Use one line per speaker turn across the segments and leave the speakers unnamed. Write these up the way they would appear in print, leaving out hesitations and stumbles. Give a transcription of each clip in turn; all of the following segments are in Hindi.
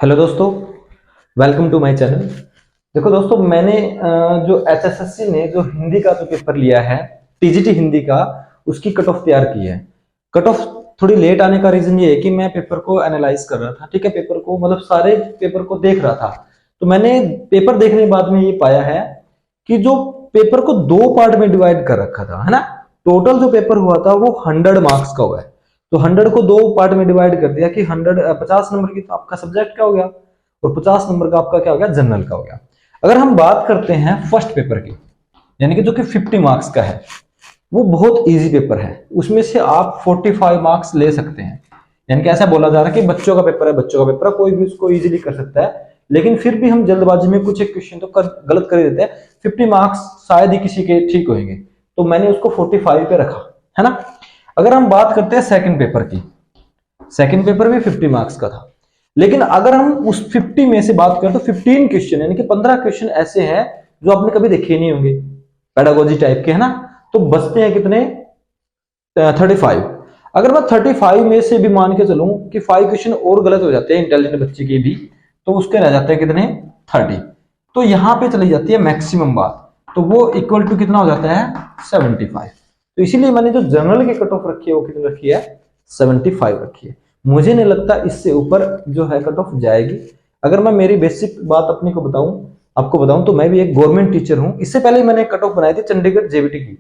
हेलो दोस्तों, वेलकम टू माय चैनल। देखो दोस्तों, मैंने जो एचएसएससी ने जो हिंदी का जो पेपर लिया है, टीजीटी हिंदी का, उसकी कट ऑफ तैयार की है। कट ऑफ थोड़ी लेट आने का रीजन ये है कि मैं पेपर को एनालाइज कर रहा था। ठीक है, पेपर को मतलब सारे पेपर को देख रहा था। तो मैंने पेपर देखने के बाद में ये पाया है कि जो पेपर को दो पार्ट में डिवाइड कर रखा था, है ना। टोटल जो पेपर हुआ था वो 100 मार्क्स का हुआ है। तो 100 को दो पार्ट में डिवाइड कर दिया कि 50 नंबर की तो आपका सब्जेक्ट का हो गया और 50 नंबर का आपका क्या हो गया, जनरल का हो गया। अगर हम बात करते हैं फर्स्ट पेपर की, यानी कि जो कि 50 मार्क्स का है, वो बहुत इजी पेपर है। उसमें से आप 45 मार्क्स ले सकते हैं। यानी कि ऐसा बोला जा रहा है कि बच्चों का पेपर है, बच्चों का पेपर है, कोई भी उसको इजीली कर सकता है। लेकिन फिर भी हम जल्दबाजी में कुछ एक क्वेश्चन तो गलत कर ही देते हैं। 50 मार्क्स शायद ही किसी के ठीक होंगे, तो मैंने उसको 45 पे रखा, है ना। अगर हम बात करते हैं सेकंड पेपर की, सेकंड पेपर भी 50 मार्क्स का था। लेकिन अगर हम उस 50 में से बात करें तो 15 क्वेश्चन यानी कि 15 क्वेश्चन ऐसे हैं जो आपने कभी देखे नहीं होंगे, पेडागोजी टाइप के, है ना। तो बचते हैं कितने, 35। अगर मैं 35 में से भी मान के चलूं कि 5 क्वेश्चन और गलत हो जाते हैं इंटेलिजेंट बच्चे के भी, तो उसके रह जाते हैं कितने, 30। तो यहां पे चली जाती है मैक्सिमम बात, तो वो इक्वल टू कितना हो जाता है, 75। तो इसीलिए मैंने जो जनरल की कट ऑफ रखी है वो कितनी रखी है, 75 रखी है। मुझे नहीं लगता इससे ऊपर जो है कट ऑफ जाएगी। अगर मैं मेरी बेसिक बात अपनी को बताऊं, आपको बताऊं, तो मैं भी एक गवर्नमेंट टीचर हूं। इससे पहले मैंने कट ऑफ बनाई थी चंडीगढ़ जेबीटी की,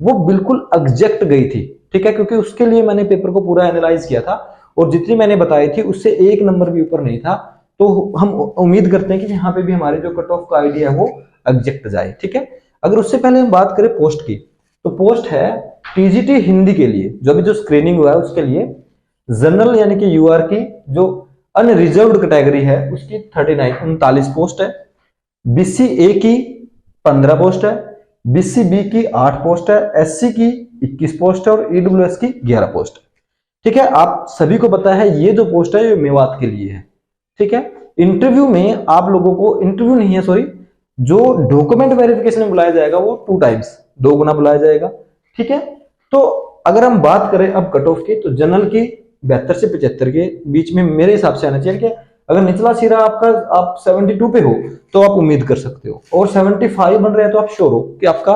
वो बिल्कुल एग्जैक्ट गई थी। ठीक है, क्योंकि उसके लिए मैंने पेपर को पूरा एनालाइज किया था और जितनी मैंने बताई थी उससे एक नंबर भी ऊपर नहीं था। तो हम उम्मीद करते हैं कि यहाँ पे भी हमारे जो कट ऑफ का आइडिया है वो एग्जैक्ट जाए। ठीक है, अगर उससे पहले हम बात करें पोस्ट की, तो पोस्ट है टीजीटी हिंदी के लिए, जो अभी जो स्क्रीनिंग हुआ है उसके लिए जनरल यानी कि यूआर की जो अनरिजर्व्ड कैटेगरी है उसकी 39 पोस्ट है। बीसीए की 15 पोस्ट है, बीसीबी की 8 पोस्ट है, एससी की 21 पोस्ट है और ईडब्ल्यूएस की 11 पोस्ट है। ठीक है, आप सभी को पता है ये जो पोस्ट है ये मेवात के लिए है। ठीक है, इंटरव्यू में आप लोगों को, इंटरव्यू नहीं है सॉरी, जो डॉक्यूमेंट वेरिफिकेशन में बुलाया जाएगा वो 2 टाइम्स, 2 गुना बुलाया जाएगा। ठीक है, तो अगर हम बात करें अब कट ऑफ की, तो जनरल की 72 से 75 के बीच में मेरे हिसाब से आना चाहिए। कि अगर निचला सिरा आपका आप 72 पे हो तो आप उम्मीद कर सकते हो, और 75 बन रहा है तो आप श्योर हो कि आपका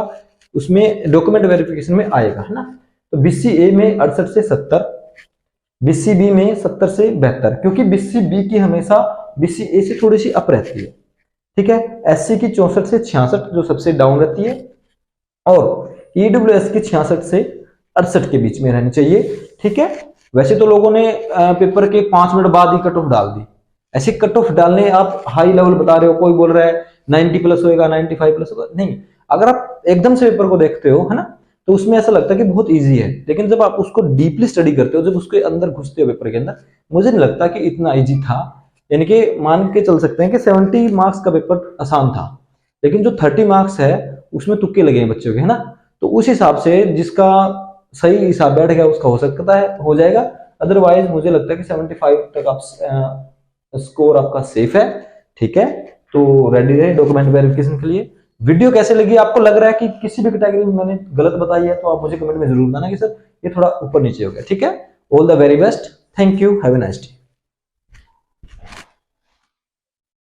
उसमें डॉक्यूमेंट वेरिफिकेशन में आएगा, है ना। तो बीसीए में 68 से 70, बीसीबी में 70 से 72, क्योंकि बीसीबी की हमेशा बीसीए से थोड़ी सी अप रहती है। ठीक है, एससी की 64 से 66 जो सबसे डाउन रहती है, और ईडब्ल्यूएस की 66 से 68 के बीच में रहनी चाहिए। ठीक है, वैसे तो लोगों ने पेपर के 5 मिनट बाद ही कट ऑफ डाल दी। ऐसे कट ऑफ डालने आप हाई लेवल बता रहे हो, कोई बोल रहा है 90 प्लस होएगा, 95 प्लस होगा, नहीं। अगर आप एकदम से पेपर को देखते हो, है ना, तो उसमें ऐसा लगता है कि बहुत इजी है। लेकिन जब आप उसको डीपली स्टडी करते हो, जब उसके अंदर घुसते हो पेपर के अंदर, मुझे नहीं लगता कि इतना इजी था। यानी कि मान के चल सकते हैं कि 70 मार्क्स का पेपर आसान था, लेकिन जो 30 मार्क्स है उसमें तुक्के लगे हैं बच्चों के, है ना। तो उस हिसाब से जिसका सही हिसाब बैठ गया उसका हो सकता है हो जाएगा। अदरवाइज मुझे लगता है कि 75 तक आप स्कोर आपका सेफ है। ठीक है, तो रेडी रहे डॉक्यूमेंट वेरिफिकेशन के लिए। वीडियो कैसे लगी, आपको लग रहा है कि किसी भी कैटेगरी में मैंने गलत बताई है, तो आप मुझे कमेंट में जरूर बताना कि सर ये थोड़ा ऊपर नीचे हो गया। ठीक है, all the very best, thank you, have a nice day.